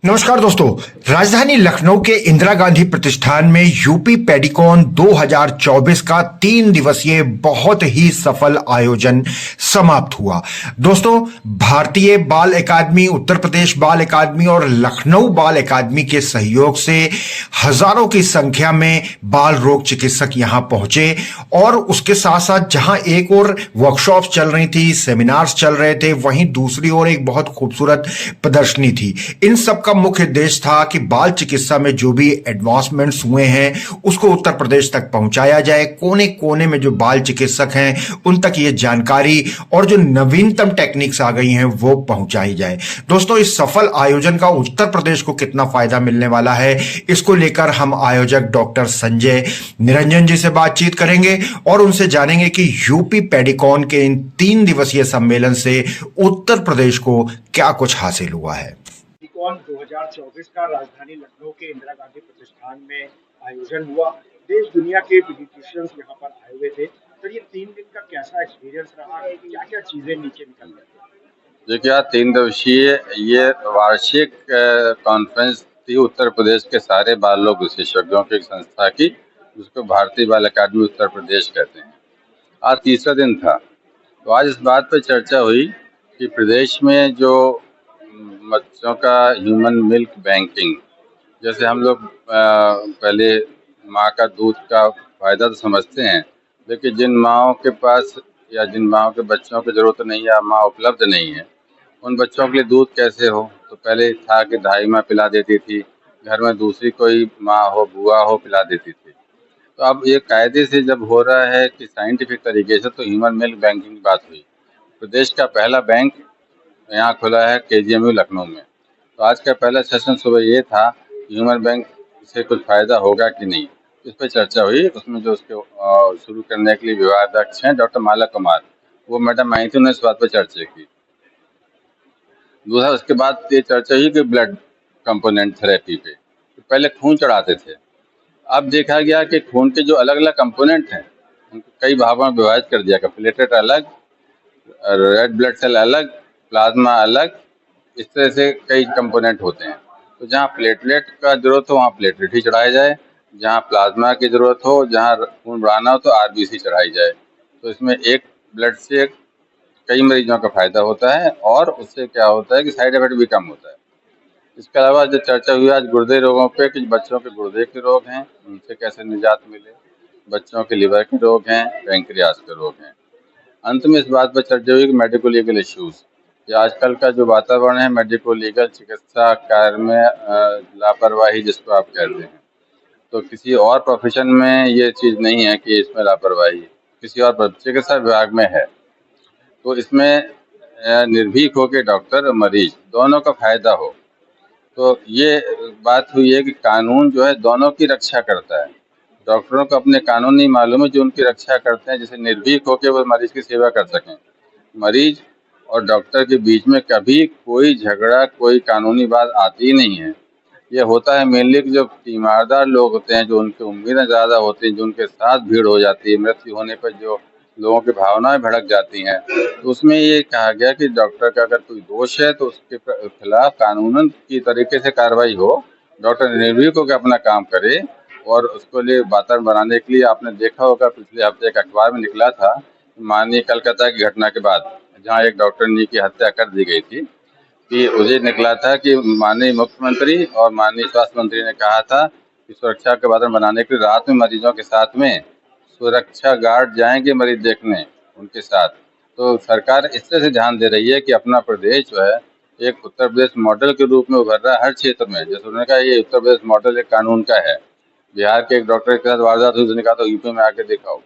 नमस्कार दोस्तों। राजधानी लखनऊ के इंदिरा गांधी प्रतिष्ठान में यूपी पेडिकॉन 2024 का 3 दिवसीय बहुत ही सफल आयोजन समाप्त हुआ। दोस्तों, भारतीय बाल अकादमी, उत्तर प्रदेश बाल अकादमी और लखनऊ बाल अकादमी के सहयोग से हजारों की संख्या में बाल रोग चिकित्सक यहां पहुंचे और उसके साथ साथ जहां एक और वर्कशॉप्स चल रही थी, सेमिनार्स चल रहे थे, वहीं दूसरी ओर एक बहुत खूबसूरत प्रदर्शनी थी। इन सब का मुख्य उद्देश्य था कि बाल चिकित्सा में जो भी एडवांसमेंट्स हुए हैं उसको उत्तर प्रदेश तक पहुंचाया जाए। कोने कोने में जो बाल चिकित्सक हैं उन तक ये जानकारी और जो नवीनतम टेक्निक्स आ गई हैं वो पहुंचाई जाए। दोस्तों, इस सफल आयोजन का उत्तर प्रदेश को कितना फायदा मिलने वाला है, इसको लेकर हम आयोजक डॉक्टर संजय निरंजन जी से बातचीत करेंगे और उनसे जानेंगे कि यूपी पेडिकॉन के इन 3 दिवसीय सम्मेलन से उत्तर प्रदेश को क्या कुछ हासिल हुआ है। पेडिकॉन 2024 का राजधानी लखनऊ के इंदिरा गांधी प्रतिष्ठान में आयोजन हुआ। देश दुनिया के पीडियाट्रिशियंस यहाँ पर आए हुए थे। सर, ये 3 दिन का कैसा एक्सपीरियंस रहा, क्या क्या चीजें नीचे निकल गई? देखिए, आज 3 दिवसीय ये वार्षिक कॉन्फ्रेंस थी उत्तर प्रदेश के सारे बाल रोग विशेषज्ञों की एक संस्था की, जिसको भारतीय बाल अकादमी उत्तर प्रदेश कहते हैं। आज तीसरा दिन था। तो आज इस बात पर चर्चा हुई कि प्रदेश में जो बच्चों का ह्यूमन मिल्क बैंकिंग, जैसे हम लोग पहले माँ का दूध का फायदा तो समझते हैं, लेकिन जिन माँओं के पास या जिन माँओं के बच्चों की जरूरत नहीं है या माँ उपलब्ध नहीं है, उन बच्चों के लिए दूध कैसे हो। तो पहले था कि दाई माँ पिला देती थी, घर में दूसरी कोई माँ हो, बुआ हो, पिला देती थी। तो अब ये कायदे से जब हो रहा है कि साइंटिफिक तरीके से, तो ह्यूमन मिल्क बैंकिंग की बात हुई। प्रदेश का पहला बैंक यहाँ खुला है KGMU लखनऊ में। तो आज का पहला सेशन सुबह ये था कि ह्यूमन बैंक से कुछ फायदा होगा कि नहीं, इस पर चर्चा हुई। उसमें जो उसके शुरू करने के लिए विभागाध्यक्ष हैं डॉक्टर माला कुमार, वो मैडम आई थी, उन्होंने इस बात पर चर्चा की। दूसरा, उसके बाद ये चर्चा हुई कि ब्लड कंपोनेंट थेरेपी पे, तो पहले खून चढ़ाते थे, अब देखा गया कि खून के जो अलग अलग कंपोनेंट हैं उनको कई भागों में विभाजित कर दिया गया। प्लेटलेट अलग, रेड ब्लड सेल अलग, प्लाज्मा अलग, इस तरह से कई कंपोनेंट होते हैं। तो जहाँ प्लेटलेट का जरूरत हो वहाँ प्लेटलेट ही चढ़ाया जाए, जहाँ प्लाज्मा की जरूरत हो, जहाँ खून बढ़ाना हो तो RBC चढ़ाई जाए। तो इसमें एक ब्लड से कई मरीजों का फायदा होता है और उससे क्या होता है कि साइड इफेक्ट भी कम होता है। इसके अलावा जो चर्चा हुई आज गुर्दे रोगों पे, कि बच्चों के गुर्दे के रोग हैं उनसे कैसे निजात मिले, बच्चों के लिवर के रोग हैं, पैंक्रियास के रोग हैं। अंत में इस बात पर चर्चा हुई कि मेडिको लीगल इश्यूज, कि आजकल का जो वातावरण है मेडिको लीगल चिकित्सा कार्य में लापरवाही जिसको आप कहते हैं, तो किसी और प्रोफेशन में ये चीज़ नहीं है कि इसमें लापरवाही है, किसी और चिकित्सा विभाग में है। तो इसमें निर्भीक हो के डॉक्टर और मरीज दोनों का फायदा हो। तो ये बात हुई है कि कानून जो है दोनों की रक्षा करता है। डॉक्टरों को अपने कानून नहीं मालूम है जो उनकी रक्षा करते हैं, जैसे निर्भीक होकर वो मरीज की सेवा कर सकें। मरीज और डॉक्टर के बीच में कभी कोई झगड़ा, कोई कानूनी बात आती ही नहीं है। ये होता है मेनली कि जो तीमारदार लोग होते हैं, जो उनकी उम्मीदें ज़्यादा होती हैं, जो उनके साथ भीड़ हो जाती है, मृत्यु होने पर जो लोगों की भावनाएं भड़क जाती हैं, तो उसमें ये कहा गया कि डॉक्टर का अगर कोई दोष है तो उसके खिलाफ कानूनन की तरीके से कार्रवाई हो। डॉक्टर निर्भीक होकर अपना काम करे और उसको लिए वातावरण बनाने के लिए आपने देखा होगा पिछले हफ्ते एक अखबार में निकला था, माननीय कलकत्ता की घटना के बाद जहाँ एक डॉक्टरनी की हत्या कर दी गई थी, कि उसे निकला था कि माननीय मुख्यमंत्री और माननीय स्वास्थ्य मंत्री ने कहा था कि सुरक्षा के वातावरण बनाने के लिए रात में मरीजों के साथ में सुरक्षा गार्ड जाएंगे मरीज देखने उनके साथ। तो सरकार इस तरह से ध्यान दे रही है कि अपना प्रदेश जो है एक उत्तर प्रदेश मॉडल के रूप में उभर रहा है हर क्षेत्र में। जैसे उन्होंने कहा ये उत्तर प्रदेश मॉडल एक कानून का है, बिहार के एक डॉक्टर के साथ वारदात हुई, उसने कहा तो यूपी में आके दिखाओ।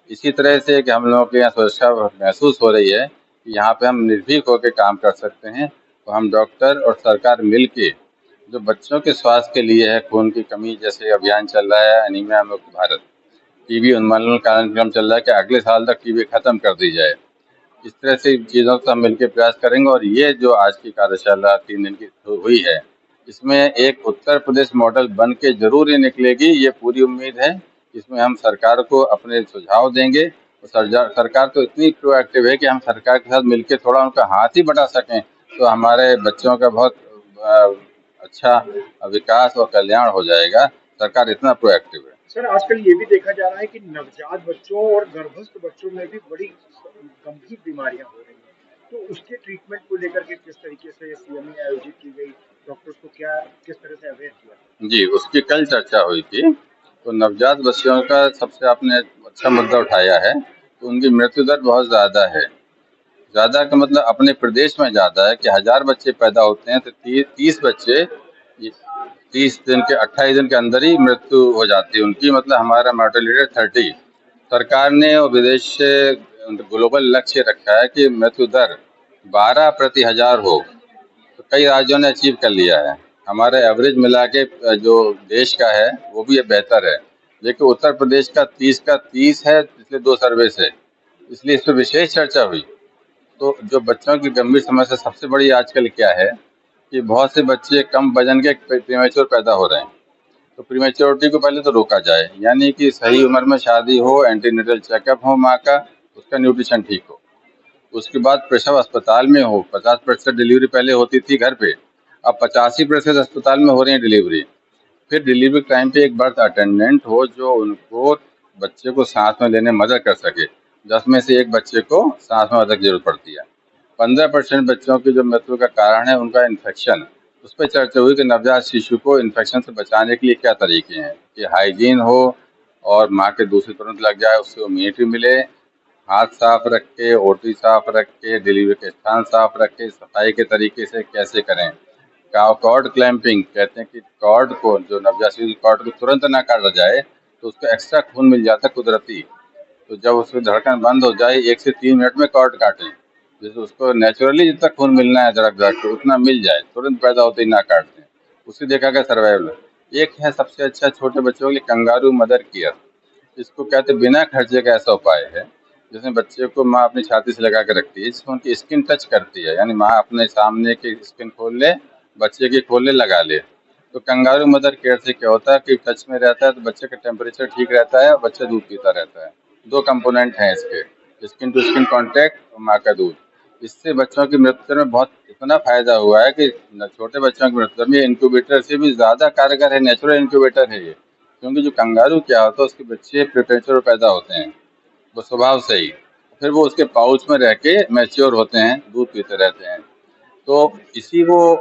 इसी तरह से कि हम लोगों के यहाँ सुरक्षा महसूस हो रही है कि यहाँ पे हम निर्भीक होकर काम कर सकते हैं। तो हम डॉक्टर और सरकार मिल के जो बच्चों के स्वास्थ्य के लिए है, खून की कमी जैसे अभियान चल रहा है, एनीमिया मुक्त भारत, टीबी उन्मूलन कार्यक्रम चल रहा है कि अगले साल तक टीबी खत्म कर दी जाए। इस तरह से चीज़ों से हम मिलकर प्रयास करेंगे। और ये जो आज की कार्यशाला 3 दिन की हुई है, इसमें एक उत्तर प्रदेश मॉडल बन के जरूर ये निकलेगी, ये पूरी उम्मीद है। इसमें हम सरकार को अपने सुझाव देंगे और सरकार तो इतनी प्रोएक्टिव है कि हम सरकार के साथ मिलकर थोड़ा उनका हाथ ही बढ़ा सकें तो हमारे बच्चों का बहुत अच्छा विकास और कल्याण हो जाएगा। सरकार इतना प्रोएक्टिव है। सर आजकल ये भी देखा जा रहा है कि नवजात बच्चों और गर्भस्थ बच्चों में भी बड़ी गंभीर बीमारियां हो रही हैं, तो उसके ट्रीटमेंट को लेकर के किस तरीके से सीएम में आयोजित की गई, डॉक्टर्स को क्या किस तरह से अवेयर किया? जी, उसकी कल चर्चा हुई थी। तो नवजात बच्चों का सबसे आपने अच्छा मुद्दा उठाया है। तो उनकी मृत्यु दर बहुत ज़्यादा है। ज़्यादा का मतलब अपने प्रदेश में ज़्यादा है कि 1000 बच्चे पैदा होते हैं तो 30 बच्चे 30 दिन के 28 दिन के अंदर ही मृत्यु हो जाती है उनकी। मतलब हमारा मॉर्टेलिटी 30। सरकार ने और विदेश से ग्लोबल लक्ष्य रखा है कि मृत्यु दर 12 प्रति 1000 हो। तो कई राज्यों ने अचीव कर लिया है। हमारा एवरेज मिला के जो देश का है वो भी बेहतर है, लेकिन उत्तर प्रदेश का 30 का 30 है पिछले 2 सर्वे से, इसलिए इस पर विशेष चर्चा हुई। तो जो बच्चों की गंभीर समस्या सबसे बड़ी आजकल क्या है कि बहुत से बच्चे कम वजन के प्रीमेच्योर पैदा हो रहे हैं। तो प्रीमेच्योरिटी को पहले तो रोका जाए, यानी कि सही उम्र में शादी हो, एंटीनेटल चेकअप हो माँ का, उसका न्यूट्रिशन ठीक हो। उसके बाद प्रसव अस्पताल में हो। 50% डिलीवरी पहले होती थी घर पे, अब 85% अस्पताल में हो रही है डिलीवरी। फिर डिलीवरी टाइम पे एक बर्थ अटेंडेंट हो जो उनको बच्चे को सांस में लेने में मदद कर सके। 10 में से एक बच्चे को सांस में मदद की जरूरत पड़ती है। 15% बच्चों की जो मृत्यु का कारण है उनका इन्फेक्शन। उस पर चर्चा हुई कि नवजात शिशु को इन्फेक्शन से बचाने के लिए क्या तरीके हैं कि हाइजीन हो और माँ के दूसरी तुरंत लग जाए, उससे इम्यूनिटी मिले। हाथ साफ रख के, ओटी साफ रख के, डिलीवरी के स्थान साफ रख के, सफाई के तरीके से कैसे करें। कॉर्ड क्लैंपिंग कहते हैं कि कॉर्ड को, जो नवजात शिशु कॉर्ड को तुरंत ना काटा जाए तो उसको एक्स्ट्रा खून मिल जाता है कुदरती। तो जब उसकी धड़कन बंद हो जाए 1 से 3 मिनट में कॉर्ड काटें, जैसे उसको नेचुरली जितना खून मिलना है धड़क को उतना मिल जाए, तुरंत पैदा होते ही ना काट दें। उससे देखा गया सर्वाइवल। एक है सबसे अच्छा छोटे बच्चों के लिए कंगारू मदर केयर। इसको कहते हैं बिना खर्चे का ऐसा उपाय है जिसमें बच्चे को माँ अपनी छाती से लगा के रखती है, जिसमें उनकी स्किन टच करती है, यानी माँ अपने सामने की स्किन खोल ले, बच्चे की खोल ले, लगा ले। तो कंगारू मदर केयर से क्या होता है कि टच में रहता है तो बच्चे का टेम्परेचर ठीक रहता है और बच्चा दूध पीता रहता है। 2 कंपोनेंट हैं इसके, स्किन टू स्किन कॉन्टैक्ट और माँ का दूध। इससे बच्चों की मृत्यु में बहुत इतना फायदा हुआ है कि छोटे बच्चों की मृत्यु में इंक्यूबेटर से भी ज़्यादा कारगर है, नेचुरल इंक्यूबेटर है ये। क्योंकि जो कंगारू क्या होता है उसके बच्चे प्रीमेच्योर पैदा होते हैं, वो स्वभाव से ही। फिर वो उसके पाउच में रह के मैच्योर होते हैं, दूध पीते रहते हैं। तो इसी को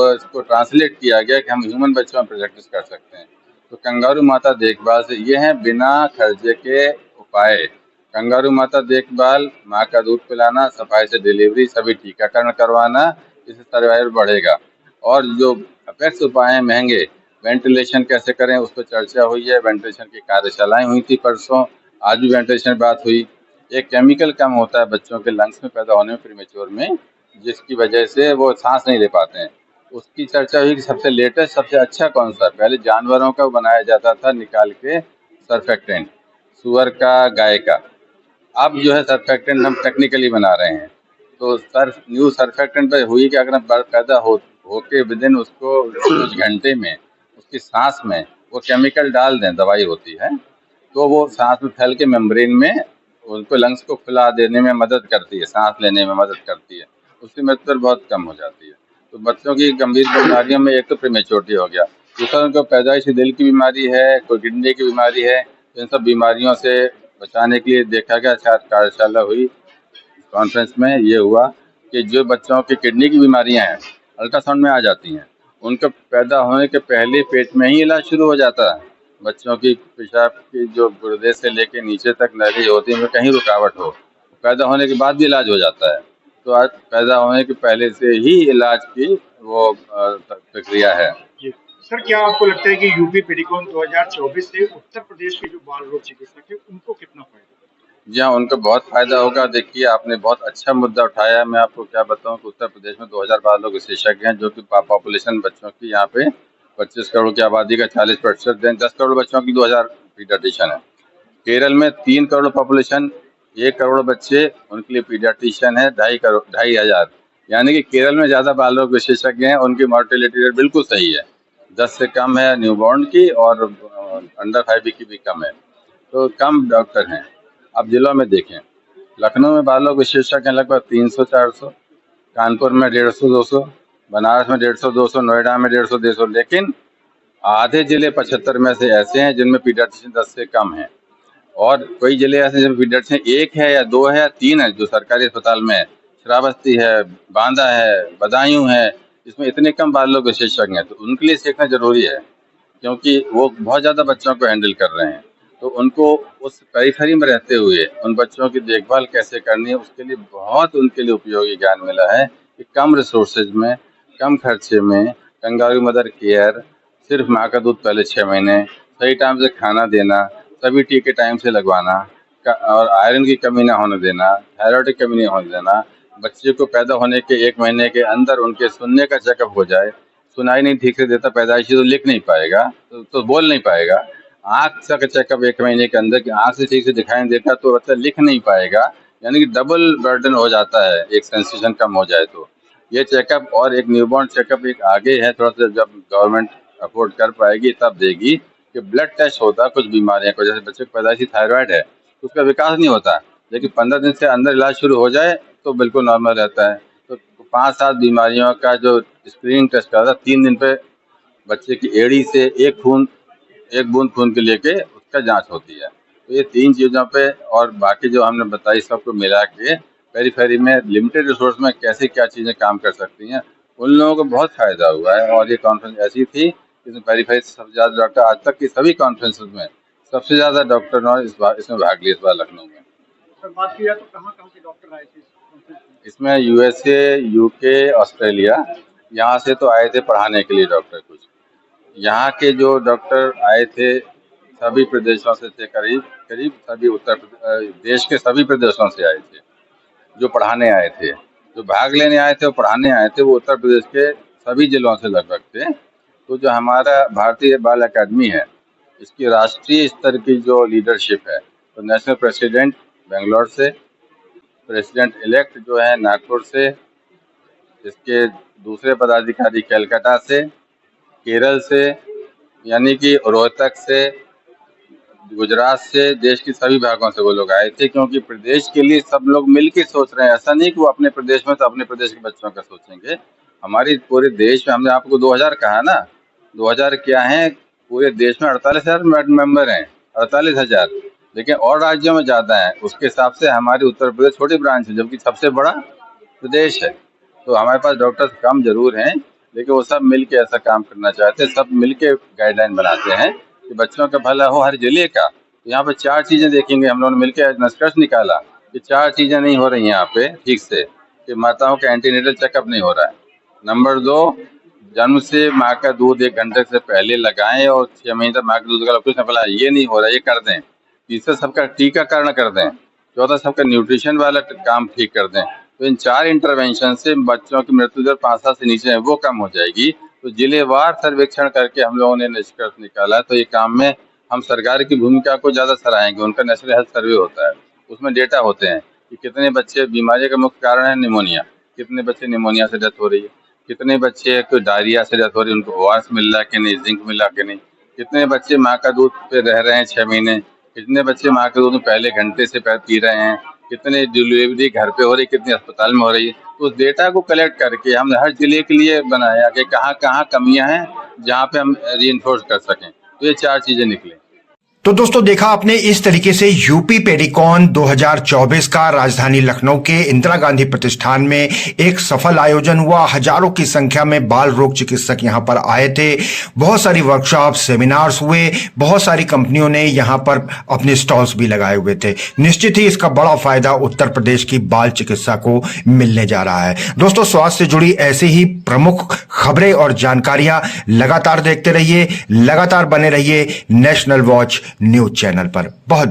इसको ट्रांसलेट किया गया कि हम ह्यूमन बच्चों में प्रैक्टिस कर सकते हैं। तो कंगारू माता देखभाल से ये हैं बिना खर्चे के उपाय। कंगारू माता देखभाल, माँ का दूध पिलाना, सफाई से डिलीवरी, सभी टीकाकरण करवाना, इससे सर्वाइवल बढ़ेगा। और जो अपेक्स उपाय हैं महंगे, वेंटिलेशन कैसे करें उस पर चर्चा हुई है। वेंटिलेशन की कार्यशालाएं हुई थी परसों, आज भी वेंटिलेशन बात हुई। एक केमिकल कम होता है बच्चों के लंग्स में पैदा होने में प्रीमेच्योर में, जिसकी वजह से वो सांस नहीं ले पाते हैं। उसकी चर्चा हुई कि सबसे लेटेस्ट सबसे अच्छा कौन सा है। पहले जानवरों का बनाया जाता था निकाल के सर्फेक्टेंट, सुअर का, गाय का। अब जो है सर्फेक्टेंट हम टेक्निकली बना रहे हैं। तो न्यू सर्फेक्टेंट पर हुई कि अगर पैदा होके विदिन उसको कुछ घंटे में उसकी सांस में वो केमिकल डाल दें, दवाई होती है, तो वो सांस में फैल के मेम्ब्रेन में उनको लंग्स को फुला देने में मदद करती है, सांस लेने में मदद करती है। उसकी मृत्यु दर बहुत कम हो जाती है। तो बच्चों की गंभीर बीमारियों में एक तो प्रीमेच्योरिटी हो गया, दूसरा उनको पैदाइशी दिल की बीमारी है, कोई किडनी की बीमारी है। तो इन सब बीमारियों से बचाने के लिए देखा गया, कार्यशाला हुई, कॉन्फ्रेंस में ये हुआ कि जो बच्चों की किडनी की बीमारियां हैं अल्ट्रासाउंड में आ जाती हैं, उनके पैदा होने के पहले पेट में ही इलाज शुरू हो जाता है। बच्चों की पेशाब की जो गुर्दे से लेके नीचे तक नली होती है, उनमें कहीं रुकावट हो, पैदा होने के बाद भी इलाज हो जाता है। तो आज पैदा होने के पहले से ही इलाज की वो प्रक्रिया है। जी सर, क्या आपको लगता है कि यूपी पेडिकॉन 2024 से उत्तर प्रदेश के जो बाल रोग चिकित्सक है उनको कितना फायदा? जी हाँ, उनको बहुत फायदा होगा। देखिए आपने बहुत अच्छा मुद्दा उठाया है। मैं आपको क्या बताऊं कि उत्तर प्रदेश में 2000 बाल रोग विशेषज्ञ हैं, जो कि पॉपुलेशन बच्चों की यहाँ पे 25 करोड़ की आबादी का 40%, देन 10 करोड़ बच्चों की 2000 पीडियाट्रिशियन है। केरल में 3 करोड़ पॉपुलेशन, 1 करोड़ बच्चे, उनके लिए पीडियाट्रिशियन है 2,500। यानी कि केरल में ज़्यादा बाल रोग विशेषज्ञ हैं, उनकी मॉर्टेलिटी रेट बिल्कुल सही है, 10 से कम है न्यूबॉर्न की और अंडर 5 की भी कम है। तो कम डॉक्टर हैं। अब जिलों में देखें, लखनऊ में बाल रोग विशेषज्ञ हैं लगभग 300-400, कानपुर में 150-200, बनारस में 150-200, नोएडा में 150-150, लेकिन आधे जिले 75 में से ऐसे हैं जिनमें पीडियाट्रिशियन 10 से कम है, और कई जिले ऐसे हैं जिनमें पीडियाट्रिशियन 1 है या 2 है या 3 है जो सरकारी अस्पताल में है। श्रावस्ती है, बांदा है, बदायूं है, इसमें इतने कम बाल लोग विशेषज्ञ हैं, तो उनके लिए सीखना जरूरी है क्योंकि वो बहुत ज़्यादा बच्चों को हैंडल कर रहे हैं। तो उनको उस पेरिफेरी में रहते हुए उन बच्चों की देखभाल कैसे करनी है, उसके लिए बहुत उनके लिए उपयोगी ज्ञान मिला है कि कम रिसोर्सेज में, कम खर्चे में कंगारू मदर केयर, सिर्फ माँ का दूध पहले 6 महीने, सही टाइम से खाना देना, सभी टीके टाइम से लगवाना, और आयरन की कमी ना होने देना, थायराइड की कमी नहीं होने देना, बच्चे को पैदा होने के 1 महीने के अंदर उनके सुनने का चेकअप हो जाए। सुनाई नहीं ठीक से देता पैदाइशी, तो लिख नहीं पाएगा, तो बोल नहीं पाएगा। आँख का चेकअप 1 महीने के अंदर कि आँख से ठीक से दिखाई नहीं देता तो बच्चा लिख नहीं पाएगा, यानी कि डबल बर्डन हो जाता है, एक सेंसेशन कम हो जाए तो। ये चेकअप और एक न्यूबॉर्न चेकअप एक आगे है, थोड़ा सा जब गवर्नमेंट अफोर्ड कर पाएगी तब देगी कि ब्लड टेस्ट होता है कुछ बीमारियों को, जैसे बच्चे को पैदाइशी थायराइड है तो उसका विकास नहीं होता, लेकिन 15 दिन से अंदर इलाज शुरू हो जाए तो बिल्कुल नॉर्मल रहता है। तो 5-7 बीमारियों का जो स्क्रीनिंग टेस्ट करता है 3 दिन पे बच्चे की एड़ी से एक बूंद खून के लेके उसका जांच होती है। तो ये 3 चीज़ों पे और बाकी जो हमने बताई सबको मिला के पेरीफेरी में लिमिटेड रिसोर्स में कैसे क्या चीज़ें काम कर सकती हैं, उन लोगों को बहुत फायदा हुआ है। और ये कॉन्फ्रेंस ऐसी थी जिसमें पेरीफेरी से सबसे ज़्यादा डॉक्टर, आज तक की सभी कॉन्फ्रेंसेज में सबसे ज़्यादा डॉक्टर ने इसमें भाग लिया इस बार लखनऊ में। सर बात की जाए तो कहाँ से डॉक्टर आए थे इस कॉन्फ्रेंस में? इसमें यूएसए, यूके, ऑस्ट्रेलिया, यहाँ से तो आए थे पढ़ाने के लिए डॉक्टर कुछ। यहाँ के जो डॉक्टर आए थे सभी प्रदेशों से थे, करीब सभी देश के सभी प्रदेशों से आए थे जो पढ़ाने आए थे। जो भाग लेने आए थे और पढ़ाने आए थे वो उत्तर प्रदेश के सभी जिलों से लगभग थे। तो जो हमारा भारतीय बाल अकादमी है, इसकी राष्ट्रीय स्तर की जो लीडरशिप है, तो नेशनल प्रेसिडेंट बेंगलोर से, प्रेसिडेंट इलेक्ट जो है नागपुर से, इसके दूसरे पदाधिकारी कलकत्ता से, केरल से, यानी कि रोहतक से, गुजरात से, देश के सभी भागों से वो लोग आए थे, क्योंकि प्रदेश के लिए सब लोग मिलकर सोच रहे हैं। ऐसा नहीं कि वो अपने प्रदेश में तो अपने प्रदेश के बच्चों का सोचेंगे। हमारी पूरे देश में, हमने आपको 2000 कहा ना, 2000 क्या है, पूरे देश में 48,000 मेंबर हैं, 48,000, लेकिन और राज्यों में ज़्यादा है। उसके हिसाब से हमारी उत्तर प्रदेश छोटी ब्रांच है, जबकि सबसे बड़ा प्रदेश है। तो हमारे पास डॉक्टर्स कम जरूर हैं, लेकिन वो सब मिलके ऐसा काम करना चाहते हैं, सब मिलके गाइडलाइन बनाते हैं कि बच्चों का भला हो हर जिले का। तो यहाँ पे 4 चीज़ें देखेंगे, हम लोगों ने मिलकर निष्कर्ष निकाला कि 4 चीज़ें नहीं हो रही यहाँ पे ठीक से, कि माताओं का एंटीनेटल चेकअप नहीं हो रहा है। नंबर 2, जन्म से माँ का दूध 1 घंटे से पहले लगाएं और 6 महीने तक माँ के दूध का कुछ न पला, ये नहीं हो रहा, ये कर दें। तीसरा, सबका टीकाकरण कर दें। चौथा, सबका न्यूट्रिशन वाला काम ठीक कर दें। तो इन 4 इंटरवेंशन से बच्चों की मृत्यु दर 5 साल से नीचे है वो कम हो जाएगी। तो जिलेवार सर्वेक्षण करके हम लोगों ने निष्कर्ष निकाला। तो ये काम में हम सरकार की भूमिका को ज़्यादा सराहेंगे। उनका नेशनल हेल्थ सर्वे होता है, उसमें डेटा होते हैं कि कितने बच्चे, बीमारी का मुख्य कारण है निमोनिया, कितने बच्चे निमोनिया से डेथ हो रही है, कितने बच्चे को डायरिया से डेथ हो रही है, उनको ORS मिल रहा है कि नहीं, जिंक मिल रहा कि नहीं, कितने बच्चे माँ का दूध पे रह रहे हैं 6 महीने, कितने बच्चे माँ के दूध में पहले घंटे से पी रहे हैं, कितने डिलीवरी घर पे हो रही, कितनी अस्पताल में हो रही है। तो उस डेटा को कलेक्ट करके हमने हर जिले के लिए बनाया कि कहाँ कहाँ कमियां हैं, जहाँ पे हम रीइंफोर्स कर सकें। तो ये 4 चीजें निकली। तो दोस्तों देखा आपने, इस तरीके से यूपी पेडिकॉन 2024 का राजधानी लखनऊ के इंदिरा गांधी प्रतिष्ठान में एक सफल आयोजन हुआ। हजारों की संख्या में बाल रोग चिकित्सक यहां पर आए थे। बहुत सारी वर्कशॉप, सेमिनार्स हुए, बहुत सारी कंपनियों ने यहां पर अपने स्टॉल्स भी लगाए हुए थे। निश्चित ही इसका बड़ा फायदा उत्तर प्रदेश की बाल चिकित्सा को मिलने जा रहा है। दोस्तों, स्वास्थ्य से जुड़ी ऐसे ही प्रमुख खबरें और जानकारियां लगातार देखते रहिए, लगातार बने रहिए नेशनल वॉच न्यूज चैनल पर। बहुत बहुत